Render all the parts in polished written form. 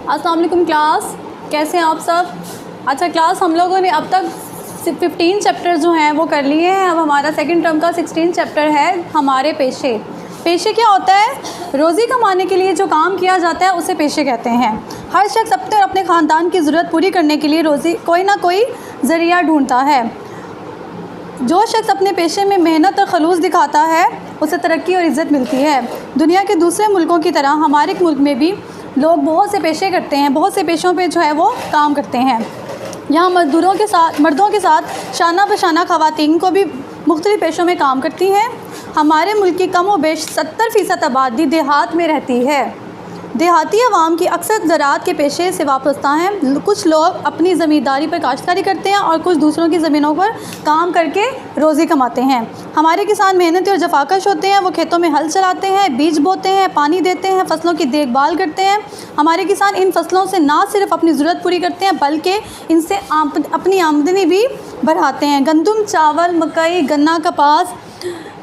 अस्सलाम वालेकुम क्लास, कैसे हैं आप सब। अच्छा क्लास, हम लोगों ने अब तक 15 चैप्टर जो हैं वो कर लिए हैं। अब हमारा सेकंड टर्म का 16 चैप्टर है हमारे पेशे। पेशे क्या होता है? रोज़ी कमाने के लिए जो काम किया जाता है उसे पेशे कहते हैं। हर शख्स अपने और अपने ख़ानदान की ज़रूरत पूरी करने के लिए रोज़ी कोई ना कोई ज़रिया ढूंढता है। जो शख्स अपने पेशे में मेहनत और खलूस दिखाता है उसे तरक्की और इज़्ज़त मिलती है। दुनिया के दूसरे मुल्कों की तरह हमारे मुल्क में भी लोग बहुत से पेशे करते हैं, बहुत से पेशों पे जो है वो काम करते हैं। यहाँ मर्दों के साथ शाना बशाना ख़वातीन को भी मुख्तलिफ़ पेशों में काम करती हैं। हमारे मुल्क की कम व बेश 70% आबादी देहात में रहती है। देहाती अवाम की अक्सर ज़राअत के पेशे से वाबस्ता हैं। कुछ लोग अपनी ज़मींदारी पर काश्तकारी करते हैं और कुछ दूसरों की ज़मीनों पर काम करके रोज़ी कमाते हैं। हमारे किसान मेहनती और जफाकश होते हैं। वो खेतों में हल चलाते हैं, बीज बोते हैं, पानी देते हैं, फसलों की देखभाल करते हैं। हमारे किसान इन फसलों से ना सिर्फ अपनी ज़रूरत पूरी करते हैं बल्कि इनसे अपनी आमदनी भी बढ़ाते हैं। गंदम, चावल, मकई, गन्ना, कपास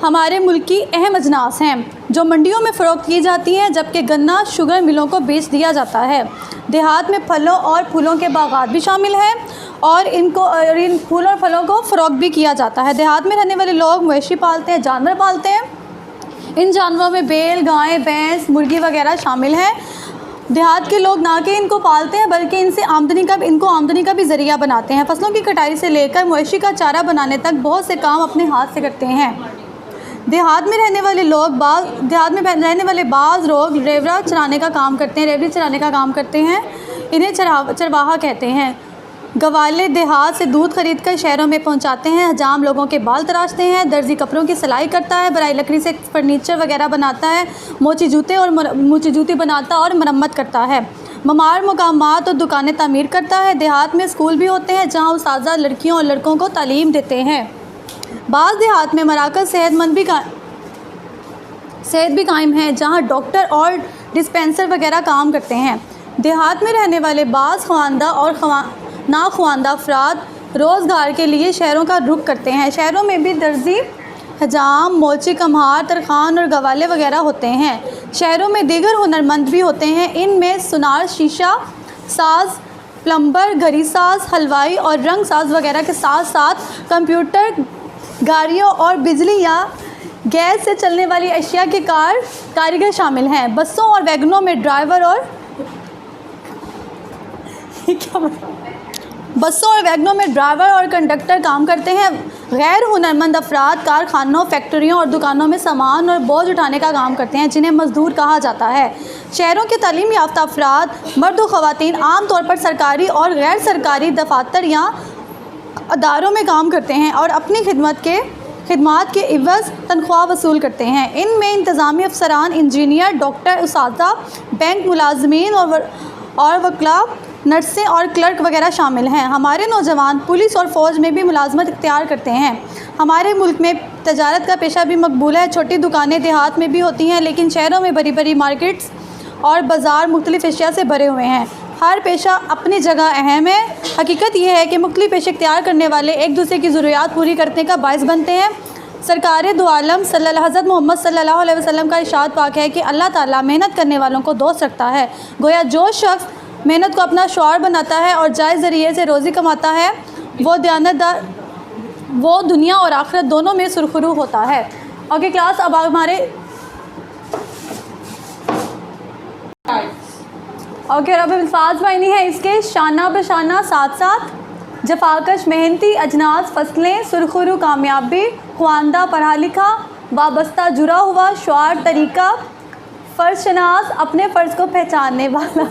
हमारे मुल्क की अहम अजनास हैं जो मंडियों में फ़रोख्त की जाती हैं, जबकि गन्ना शुगर मिलों को बेच दिया जाता है। देहात में फलों और फूलों के बागात भी शामिल हैं और इन फूल और फलों को फ़रोख्त भी किया जाता है। देहात में रहने वाले लोग मवेशी पालते हैं, जानवर पालते हैं। इन जानवरों में बैल, गाय, भैंस, मुर्गी वगैरह शामिल हैं। देहात के लोग ना कि इनको पालते हैं बल्कि इनको आमदनी का भी ज़रिया बनाते हैं। फसलों की कटाई से लेकर मवेशी का चारा बनाने तक बहुत से काम अपने हाथ से करते हैं। देहात में रहने वाले बाज़ लोग रेवड़ी चराने का काम करते हैं। इन्हें चरवाहा कहते हैं। गवाले देहात से दूध खरीद कर शहरों में पहुंचाते हैं। हजाम लोगों के बाल तराशते हैं। दर्जी कपड़ों की सिलाई करता है। बराई लकड़ी से फर्नीचर वगैरह बनाता है। मोची जूती बनाता और मरम्मत करता है। ममार मुकामात और दुकानें तामीर करता है। देहात में स्कूल भी होते हैं जहाँ उस्ताज़ लड़कियों और लड़कों को तालीम देते हैं। बाज़ देहात में मराकज़ सेहत भी कायम हैं जहाँ डॉक्टर और डिस्पेंसर वगैरह काम करते हैं। देहात में रहने वाले बाज़ ख़वानदा और नाख़वानदा अफराद रोज़गार के लिए शहरों का रुख करते हैं। शहरों में भी दर्जी, हजाम, मोची, कम्हार, तरखान और गवाले वगैरह होते हैं। शहरों में दीगर हुनरमंद भी होते हैं। इनमें सुनार, शीशा साज, प्लम्बर, घड़ी साज, हलवाई और रंग साज वगैरह के साथ साथ कंप्यूटर, गाड़ियों और बिजली या गैस से चलने वाली अशिया के कारीगर शामिल हैं। बसों और वैगनों में ड्राइवर और कंडक्टर काम करते हैं। गैर हुनरमंद अफराद कारखानों, फैक्ट्रियों और दुकानों में सामान और बोझ उठाने का काम करते हैं जिन्हें मजदूर कहा जाता है। शहरों के तालीम याफ्ता अफराद मर्द व ख़वातीन आम तौर पर सरकारी और गैर सरकारी दफातर या अदारों में काम करते हैं और अपनी खिदमात के इवज़ तनख्वाह वसूल करते हैं। इनमें इंतज़ामी अफसरान, इंजीनियर, डॉक्टर, उस्तादा, बैंक मुलाजमीन और वकला, नर्सें और क्लर्क वगैरह शामिल हैं। हमारे नौजवान पुलिस और फ़ौज में भी मुलाजमत इख्तियार करते हैं। हमारे मुल्क में तजारत का पेशा भी मकबूल है। छोटी दुकानें देहात में भी होती हैं लेकिन शहरों में बड़ी बड़ी मार्केट्स और बाज़ार मुख्तलिफ़ अशिया से भरे हुए हैं। हर पेशा अपनी जगह अहम है। हकीकत यह है कि मुख्तलिफ़ पेशे इख्तियार करने वाले एक दूसरे की ज़रूरियात पूरी करने का बायस बनते हैं। सरकार दो आलम हज़रत मोहम्मद सल्लल्लाहु अलैहि वसल्लम का इरशाद पाक है कि अल्लाह ताला मेहनत करने वालों को दोस्त रखता है। गोया जो शख्स मेहनत को अपना शौर बनाता है और जायज़ ज़रिए से रोज़ी कमाता है वो दुनिया और आखिरत दोनों में सुरखरू होता है। ओके क्लास, अब हमारे अब अल्फाज मायने हैं इसके। शाना बशाना, साथ साथ, जफाकश, मेहनती, अजनास, फसलें, सुरखरू, कामयाबी, ख़वानदा, पढ़ा लिखा, वाबस्ता, जुड़ा हुआ, शौर, तरीका, फ़र्ज़ शनास, अपने फ़र्ज़ को पहचानने वाला।